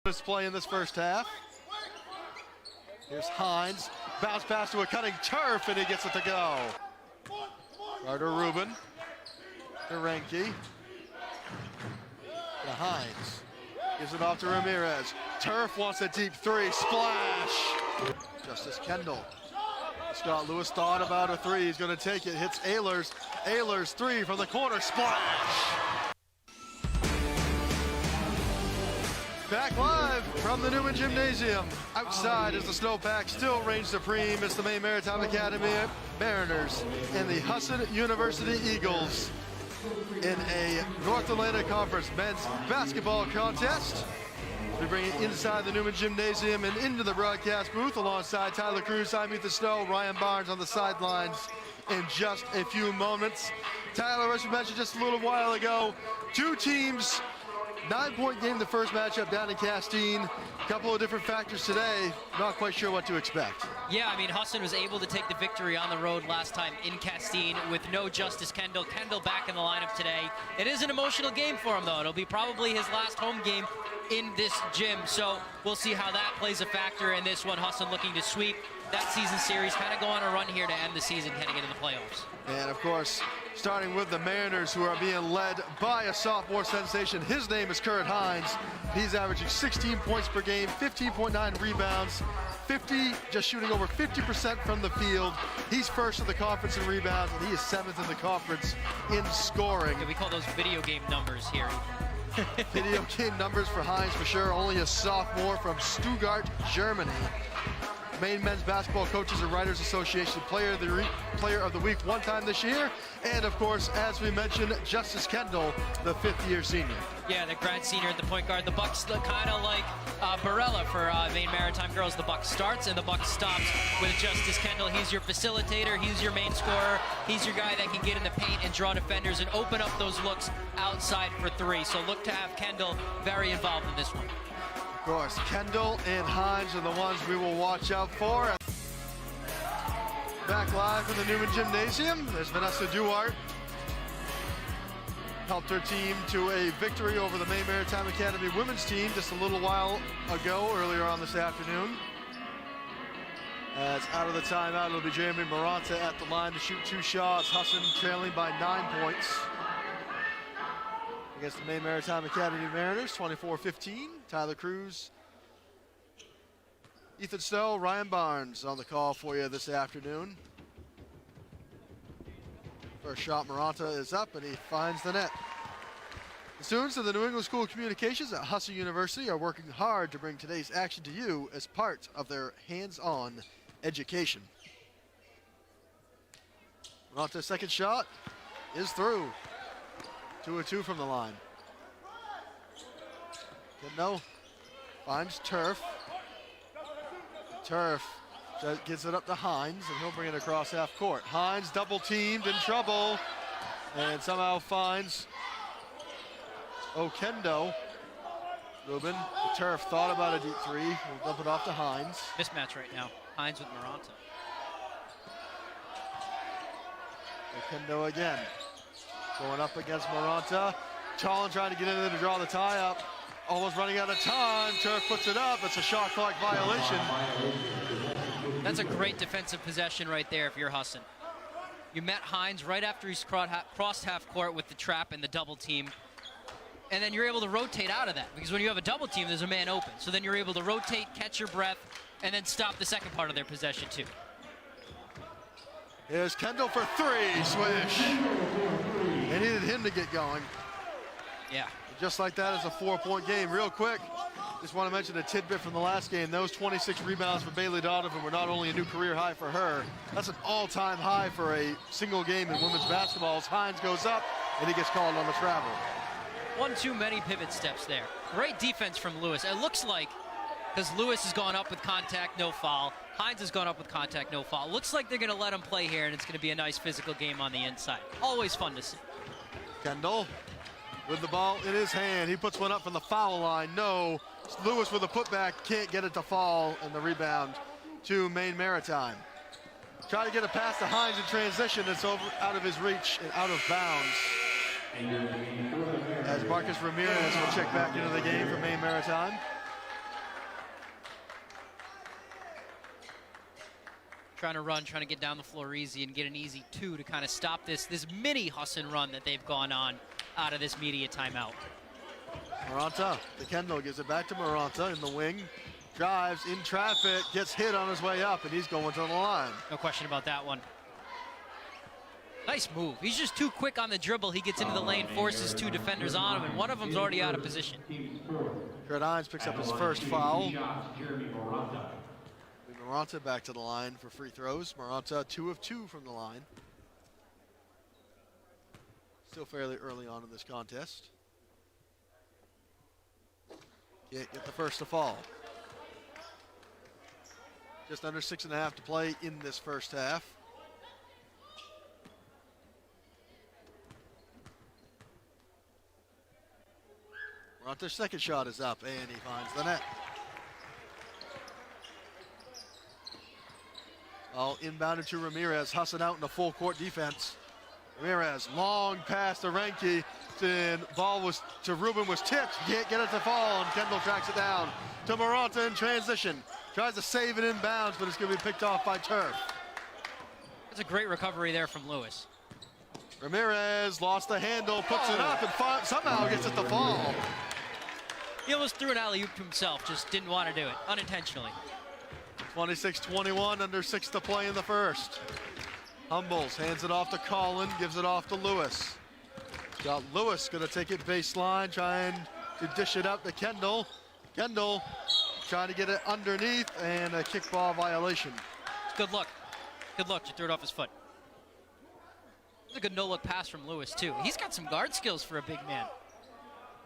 Display in this first half. Here's Hines, bounce pass to a cutting turf, and he gets it to go. Carter Rubin to Renke. To Hines. Gives it off to Ramirez. Turf wants a deep three. Splash! Justice Kendall. Scott Lewis thought about a three. He's going to take it. Hits Ehlers. Ehlers three from the corner. Splash! Back live from the Newman Gymnasium. Outside as the snowpack still reigns supreme. It's the Maine Maritime Academy Mariners and the Husson University Eagles in a North Atlantic Conference men's basketball contest. We bring it inside the Newman Gymnasium and into the broadcast booth alongside Tyler Cruz, I'm Ethan Snow, Ryan Barnes on the sidelines in just a few moments. Tyler, as we mentioned just a little while ago, two teams, 9-point game the first matchup down in Castine. A couple of different factors today. Not quite sure what to expect. Yeah, I mean, Husson was able to take the victory on the road last time in Castine with no Justice Kendall. Kendall back in the lineup today. It is an emotional game for him, though. It'll be probably his last home game in this gym, so we'll see how that plays a factor in this one. Husson looking to sweep that season series, kind of go on a run here to end the season heading into the playoffs. And of course, starting with the Mariners, who are being led by a sophomore sensation. His name is Kurt Hines. He's averaging 16 points per game, 15.9 rebounds, just shooting over 50% from the field. He's first in the conference in rebounds, and he is 7th in the conference in scoring. Yeah, we call those video game numbers here. Video game numbers for Hines for sure. Only a sophomore from Stuttgart, Germany. Maine Men's Basketball Coaches and Writers Association Player of the Week one time this year. And of course, as we mentioned, Justice Kendall, the 5th-year senior. Yeah, the grad senior at the point guard. The Bucks look kind of like Barella for Maine Maritime girls. The Buck starts and the Buck stops with Justice Kendall. He's your facilitator, he's your main scorer, he's your guy that can get in the paint and draw defenders and open up those looks outside for three. So look to have Kendall very involved in this one. Of course, Kendall and Hines are the ones we will watch out for. Back live from the Newman Gymnasium, there's Vanessa Duarte. Helped her team to a victory over the Maine Maritime Academy women's team just a little while ago, earlier on this afternoon. As out of the timeout, it'll be Jeremy Maranta at the line to shoot 2 shots. Husson trailing by 9 points against the Maine Maritime Academy Mariners, 24-15. Tyler Cruz, Ethan Snow, Ryan Barnes on the call for you this afternoon. First shot, Maranta is up, and he finds the net. The students of the New England School of Communications at Husson University are working hard to bring today's action to you as part of their hands-on education. Maranta's second shot is through. 2-2 from the line. Kendall finds Turf. Turf gets it up to Hines, and he'll bring it across half court. Hines double teamed, in trouble, and somehow finds Okendo. Rubin, the Turf thought about a deep three. He'll dump it off to Hines. Mismatch right now. Hines with Maranta. Okendo again. Going up against Maranta. Challen trying to get in there to draw the tie up. Almost running out of time. Turf puts it up. It's a shot clock violation. That's a great defensive possession right there if you're Husson. You met Hines right after he's crossed half court with the trap and the double team. And then you're able to rotate out of that, because when you have a double team, there's a man open. So then you're able to rotate, catch your breath, and then stop the second part of their possession too. Here's Kendall for 3, swish. They needed him to get going. Yeah. Just like that, it's a 4-point game. Real quick, just want to mention a tidbit from the last game. Those 26 rebounds for Bailey Donovan were not only a new career high for her, that's an all-time high for a single game in women's basketball. As Hines goes up, and he gets called on the travel. One too many pivot steps there. Great defense from Lewis. It looks like, because Lewis has gone up with contact, no foul. Hines has gone up with contact, no foul. Looks like they're going to let him play here, and it's going to be a nice physical game on the inside. Always fun to see. Kendall with the ball in his hand. He puts one up from the foul line. No. Lewis with a putback. Can't get it to fall, and the rebound to Maine Maritime. Try to get a pass to Hines in transition. It's out of his reach and out of bounds. As Marcus Ramirez will check back into the game for Maine Maritime. trying to run, trying to get down the floor easy and get an easy 2 to kind of stop this mini Husson run that they've gone on out of this media timeout. Maranta to Kendall, gives it back to Maranta in the wing. Drives in traffic, gets hit on his way up, and he's going to the line. No question about that one. Nice move. He's just too quick on the dribble. He gets into the lane, forces 2 defenders on him, and one of them's already out of position. Kurt Hines picks up his first foul. Maranta back to the line for free throws. Maranta 2 of 2 from the line. Still fairly early on in this contest. Can't get the first to fall. Just under 6.5 to play in this first half. Maranta's second shot is up, and he finds the net. All inbounded to Ramirez. Husson out in the full court defense. Ramirez, long pass to Renke. Ball was to Ruben, was tipped. Can't get it to fall, and Kendall tracks it down to Maranta in transition. Tries to save it inbounds, but it's going to be picked off by Turf. That's a great recovery there from Lewis. Ramirez lost the handle, puts it up, and somehow gets it to fall. He almost threw an alley-oop to himself, just didn't want to do it, unintentionally. 26-21, under 6 to play in the first. Humbles hands it off to Collin, gives it off to Lewis. Got Lewis going to take it baseline, trying to dish it up to Kendall. Kendall trying to get it underneath, and a kickball violation. Good look. Good look, you threw it off his foot. It's a good no-look pass from Lewis, too. He's got some guard skills for a big man.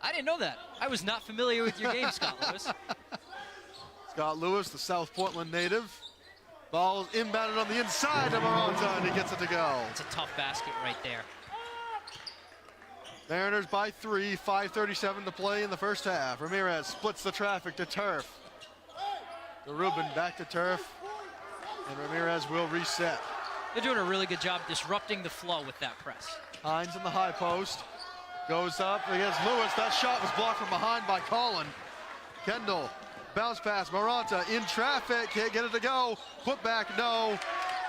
I didn't know that. I was not familiar with your game, Scott Lewis. Scott Lewis, the South Portland native. Ball is inbounded on the inside to Maranta, and he gets it to go. It's a tough basket right there. Mariners by 3, 5:37 to play in the first half. Ramirez splits the traffic to Turf. To Ruben, back to Turf, and Ramirez will reset. They're doing a really good job disrupting the flow with that press. Hines in the high post. Goes up against Lewis. That shot was blocked from behind by Collin. Kendall, bounce pass. Maranta in traffic. Can't get it to go. Put back, no.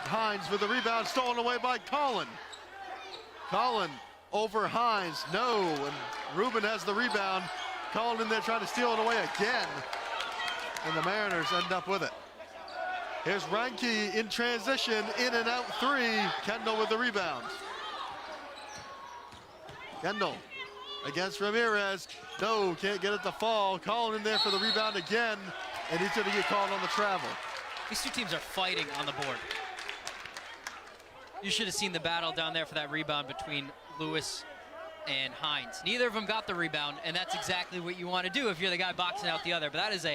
Hines with the rebound, stolen away by Collin. Collin over Hines, no. And Ruben has the rebound. Collin in there trying to steal it away again. And the Mariners end up with it. Here's Renke in transition, in and out 3. Kendall with the rebound. Kendall against Ramirez. No, can't get it to fall. Collin in there for the rebound again, and he's going to get called on the travel. These two teams are fighting on the board. You should have seen the battle down there for that rebound between Lewis and Hines. Neither of them got the rebound, and that's exactly what you want to do if you're the guy boxing out the other. But that is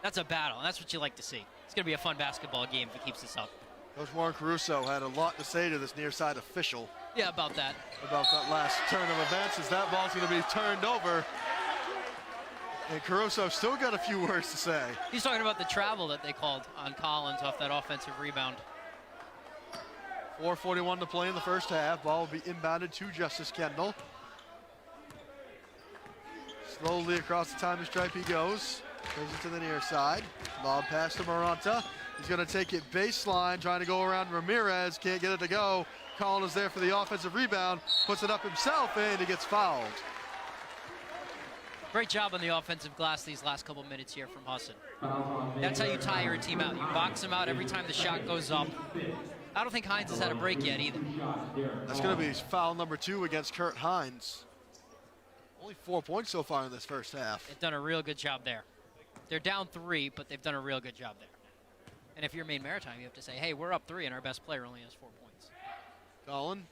that's a battle, and that's what you like to see. It's going to be a fun basketball game if he keeps this up. Coach Warren Caruso had a lot to say to this near side official. Yeah, about that. About that last turn of events, as that ball's going to be turned over. And Caruso still got a few words to say. He's talking about the travel that they called on Collins off that offensive rebound. 4:41 to play in the first half. Ball will be inbounded to Justice Kendall. Slowly across the timing stripe he goes. Brings it to the near side. Lob pass to Maranta. He's going to take it baseline, trying to go around Ramirez. Can't get it to go. Collin is there for the offensive rebound. Puts it up himself, and he gets fouled. Great job on the offensive glass these last couple minutes here from Husson. That's how you tire a team out. You box them out every time the shot goes up. I don't think Hines has had a break yet either. That's going to be foul number 2 against Kurt Hines. Only 4 points so far in this first half. They've done a real good job there. They're down 3, but they've done a real good job there. And if you're Maine Maritime, you have to say, hey, we're up 3 and our best player only has 4 points. Collin,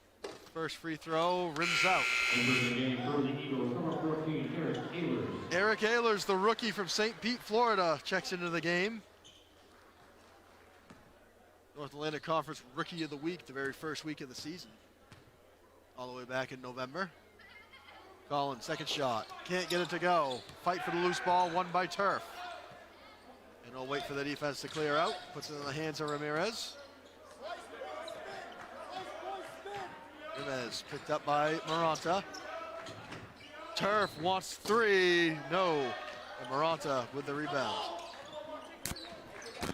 first free throw, rims out. Eric Ehlers, the rookie from St. Pete, Florida, checks into the game. North Atlantic Conference Rookie of the Week, the very first week of the season. All the way back in November. Collin, second shot. Can't get it to go. Fight for the loose ball, won by Turf. And he'll wait for the defense to clear out. Puts it in the hands of Ramirez. Ramirez picked up by Maranta. Turf wants 3. No. And Maranta with the rebound.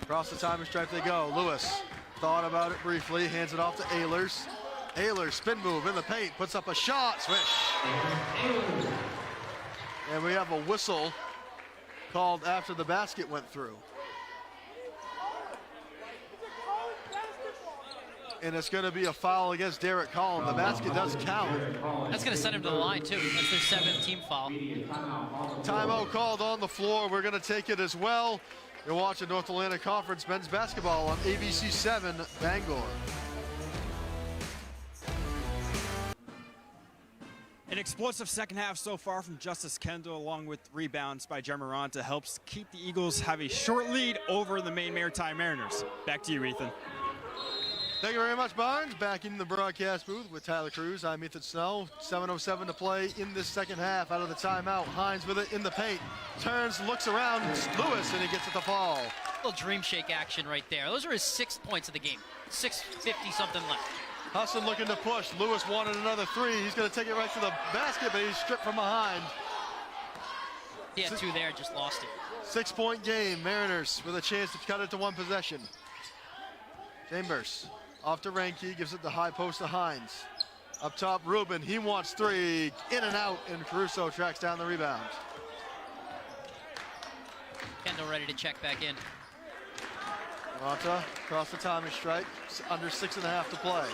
Across the timing stripe they go. Lewis thought about it briefly, hands it off to Ehlers. Ehlers, spin move in the paint, puts up a shot, swish. And we have a whistle called after the basket went through. And it's going to be a foul against Derek Collin. The basket does count. That's going to send him to the line, too. That's their 7th team foul. Timeout called on the floor. We're going to take it as well. You're watching North Atlantic Conference men's basketball on ABC 7 Bangor. An explosive second half so far from Justice Kendall, along with rebounds by Maranta, helps keep the Eagles have a short lead over the Maine Maritime Mariners. Back to you, Ethan. Thank you very much, Barnes. Back in the broadcast booth with Tyler Cruz. I'm Ethan Snow. 7:07 to play in this second half. Out of the timeout, Hines with it in the paint. Turns, looks around, Lewis, and he gets it to fall. A little dream shake action right there. Those are his 6 points of the game. 6:50 something left. Husson looking to push. Lewis wanted another three. He's going to take it right to the basket, but he's stripped from behind. He had 2 there, just lost it. 6-point game. Mariners with a chance to cut it to 1 possession. Chambers off to Ranke, gives it the high post to Hines. Up top, Rubin, he wants 3. In and out, and Caruso tracks down the rebound. Kendall ready to check back in. Maranta across the timing strike. Under 6.5 to play.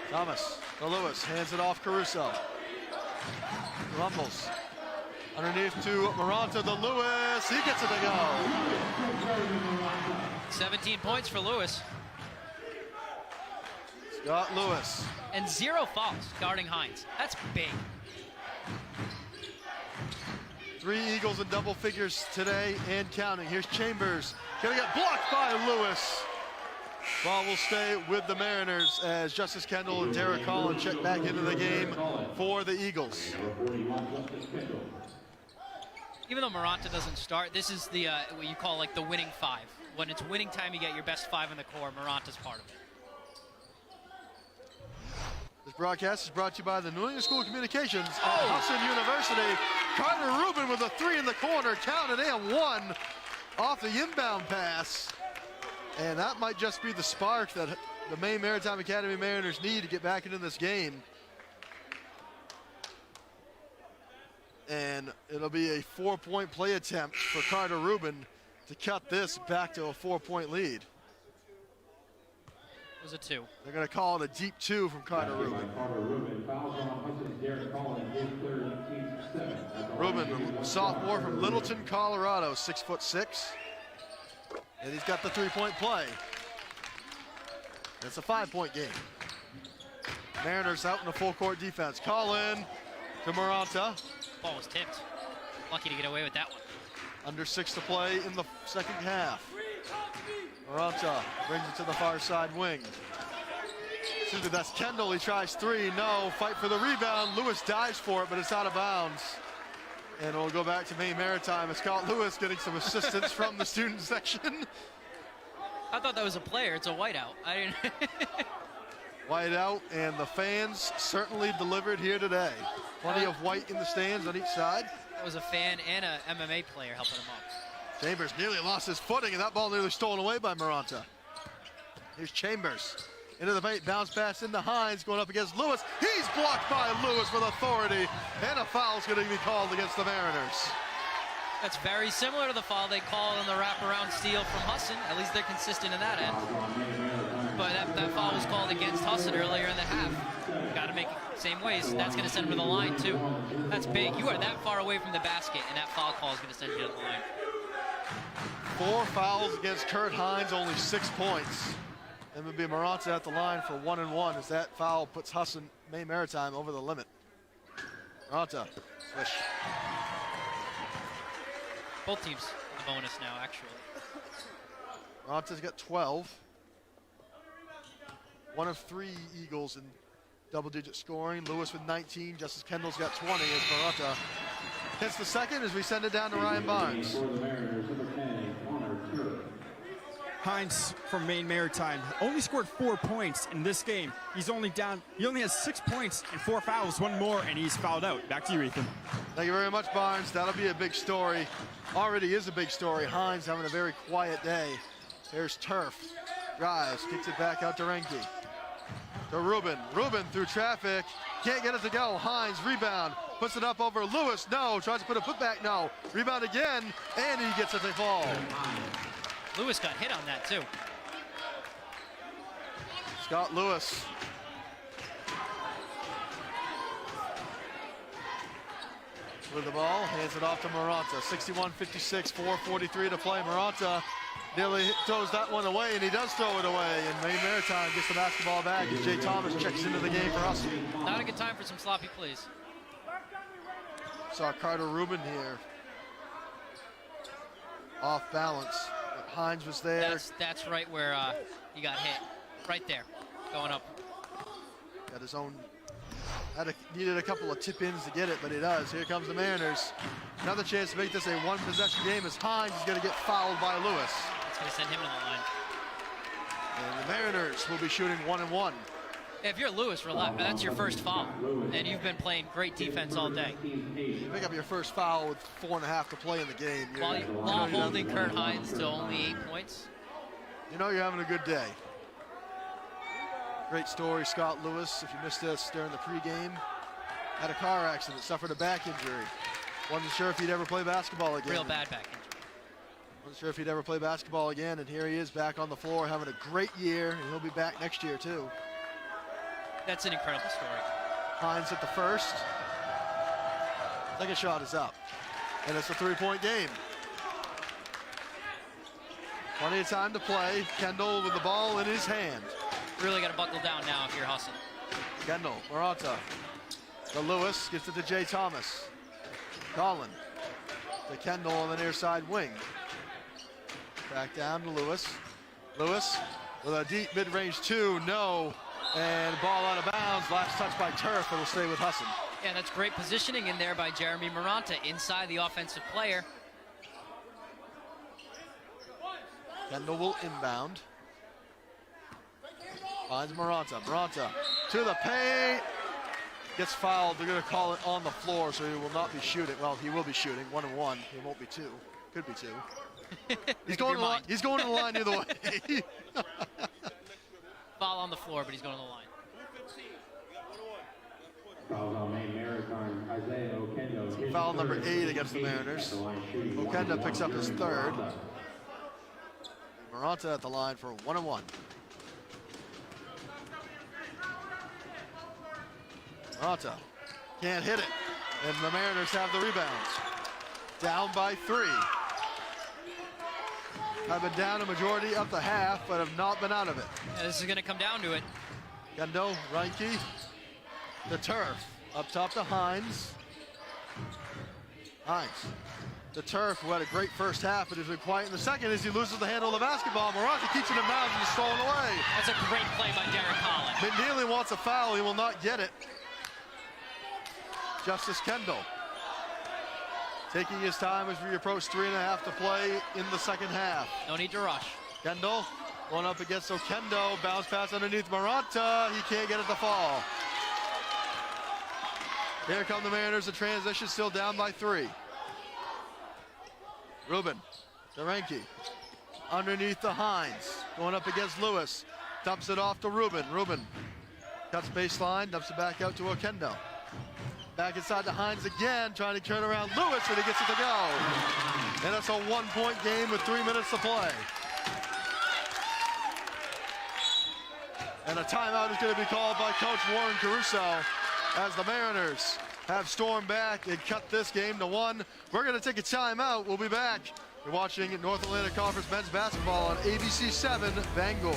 Thomas to Lewis, hands it off Caruso. Rumbles. Underneath to Maranta, the Lewis, he gets it to go. 17 points for Lewis. Scott Lewis. And 0 fouls guarding Hines. That's big. 3 Eagles in double figures today and counting. Here's Chambers. Gonna get blocked by Lewis. Ball will stay with the Mariners as Justice Kendall and Derek Collin check back into the game for the Eagles. Even though Maranta doesn't start, this is the what you call like the winning 5. When it's winning time, you get your best 5 in the core. Maranta's part of it. This broadcast is brought to you by the New England School of Communications at Husson University. Carter Rubin with a 3 in the corner, counted and 1 off the inbound pass. And that might just be the spark that the Maine Maritime Academy Mariners need to get back into this game. And it'll be a 4-point play attempt for Carter Rubin to cut this back to a 4-point lead. It was a 2. They're going to call it a deep 2 from Carter Rubin. Rubin, sophomore from Littleton, Colorado, 6'6". And he's got the 3-point play. It's a 5-point game. Mariners out in a full court defense. Collin to Maranta. Ball was tipped. Lucky to get away with that one. Under 6 to play in the second half. Maranta brings it to the far side wing. Excuse me, that's Kendall. He tries 3. No. Fight for the rebound. Lewis dives for it, but it's out of bounds. And we'll go back to Maine Maritime. It's Scott Lewis getting some assistance from the student section. I thought that was a player. It's a whiteout. I didn't. Whiteout, and the fans certainly delivered here today. Plenty of white in the stands on each side. That was a fan and a MMA player helping him up. Chambers nearly lost his footing, and that ball nearly stolen away by Maranta. Here's Chambers. Into the paint, bounce pass into Hines, going up against Lewis. He's blocked by Lewis with authority, and a foul's going to be called against the Mariners. That's very similar to the foul they called on the wraparound steal from Husson. At least they're consistent in that end. But that foul was called against Husson earlier in the half. Got to make it the same ways. That's going to send him to the line, too. That's big. You are that far away from the basket, and that foul call is going to send you to the line. 4 fouls against Kurt Hines, only 6 points. And it would be Maranta at the line for 1 and 1 as that foul puts Husson, Maine Maritime, over the limit. Maranta, swish. Both teams in the bonus now, actually. Maranta's got 12. 1 of 3 Eagles in double-digit scoring. Lewis with 19. Justice Kendall's got 20 as Maranta hits the second as we send it down to Ryan Barnes. Hines from Maine Maritime only scored 4 points in this game. He only has 6 points and 4 fouls, 1 more, and he's fouled out. Back to you, Ethan. Thank you very much, Barnes. That'll be a big story. Already is a big story. Hines having a very quiet day. There's Turf. Drives, kicks it back out to Renke. To Rubin. Rubin through traffic. Can't get it to go. Hines, rebound. Puts it up over Lewis. No. Tries to put a putback. No. Rebound again. And he gets it to fall. Lewis got hit on that, too. Scott Lewis. With the ball, hands it off to Maranta. 61-56, 4:43 to play. Maranta nearly throws that one away, and he does throw it away. And Maine Maritime gets the basketball back as Jay Thomas checks into the game for Husson. Not a good time for some sloppy plays. Saw Carter Rubin here. Off balance. But Hines was there. That's right where he got hit. Right there, going up. Got his own. Needed a couple of tip-ins to get it, but he does. Here comes the Mariners. Another chance to make this a one-possession game as Hines is going to get fouled by Lewis. It's going to send him to the line. And the Mariners will be shooting 1-1. If you're Lewis, that's your first foul, and you've been playing great defense all day. You pick up your first foul with 4.5 to play in the game. While holding Kurt Hines to only 8 points. You know you're having a good day. Great story, Scott Lewis. If you missed this during the pregame, had a car accident, suffered a back injury. Wasn't sure if he'd ever play basketball again. Real bad back injury. Wasn't sure if he'd ever play basketball again, and here he is back on the floor having a great year, and he'll be back next year too. That's an incredible story. Hines at the first. Second shot is up, and it's a three-point game. Plenty of time to play. Kendall with the ball in his hand. Really got to buckle down now if you're Husson. Kendall, Maranta. To Lewis, gets it to Jay Thomas. Collin. To Kendall on the near side wing. Back down to Lewis. Lewis with a deep mid-range two, no. And ball out of bounds. Last touch by Turf, but will stay with Husson. Yeah, that's great positioning in there by Jeremy Maranta inside the offensive player. Kendall will inbound. Finds Maranta. Maranta to the paint. Gets fouled. They're going to call it on the floor, so he will not be shooting. Well, he will be shooting 1-1. He won't be 2. Could be 2. He's going to the line. He's going to the line either way. Foul on the floor, but he's going to the line. Foul number 8 against the Mariners. Okenda picks up his third. Maranta at the line for 1-1. Maranta can't hit it, and the Mariners have the rebounds. Down by 3. Have been down a majority of the half, but have not been out of it. Yeah, this is going to come down to it. Kendall, Reinke, the Turf. Up top to Hines. Hines. The Turf, who had a great first half, but has been quiet in the second as he loses the handle of the basketball. Maranta keeps it in bounds and is stolen away. That's a great play by Derek Collin. McNeely wants a foul. He will not get it. Justice Kendall taking his time as we approach 3.5 to play in the second half. No need to rush. Kendall going up against Okendo. Bounce pass underneath Maranta. He can't get it to fall. Here come the Mariners. The transition still down by 3. Rubin to Renke. Underneath the Hines. Going up against Lewis. Dumps it off to Rubin. Rubin cuts baseline. Dumps it back out to Okendo. Back inside to Hines again, trying to turn around Lewis, and he gets it to go. And it's a 1-point game with 3 minutes to play. And a timeout is going to be called by Coach Warren Caruso as the Mariners have stormed back and cut this game to 1. We're going to take a timeout. We'll be back. You're watching North Atlantic Conference men's basketball on ABC 7 Bangor.